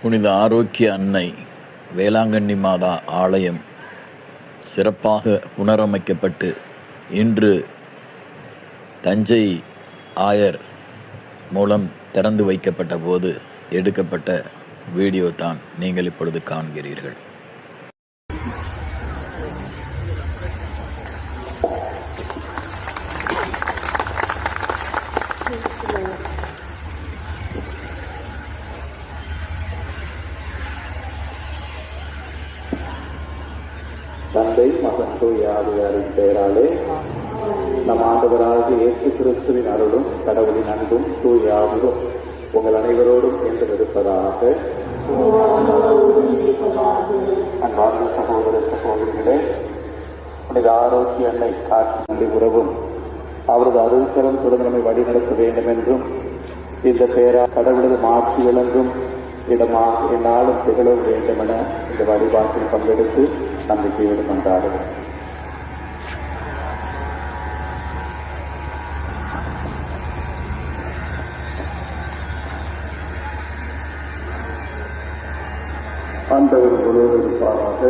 புனித ஆரோக்கிய அன்னை வேளாங்கண்ணி மாதா ஆலயம் சிறப்பாக புனரமைக்கப்பட்டு இன்று தஞ்சை ஆயர் மூலம் திறந்து வைக்கப்பட்ட போது எடுக்கப்பட்ட வீடியோ தான் நீங்கள் இப்பொழுது காண்கிறீர்கள். தந்தை மகன் தூய ஆவியாரின் பெயராலே நம் ஆண்டவராகிய இயேசு கிறிஸ்துவின் அருளும் கடவுளின் அன்பும் தூய ஆவியும் உங்கள் அனைவரோடும் என்று இருப்பதாக. அன்பார்ந்த சகோதர சகோதரிகளே, புனித ஆரோக்கிய அன்னை காட்சி நன்றி உறவும் அவரது அருள்கரம் தொடர்ந்து நம்மை வழிநடத்த வேண்டும் என்றும் இந்த பெயரா கடவுளது மாட்சி விளங்கும் இடமாக என்னாலும் திகழ வேண்டும் என இந்த வழிபாட்டில் பங்கெடுத்து நம்பிக்கையோடு கொண்டாடுவோம். ஆண்டவர் ஒருவர் இருப்பாராக.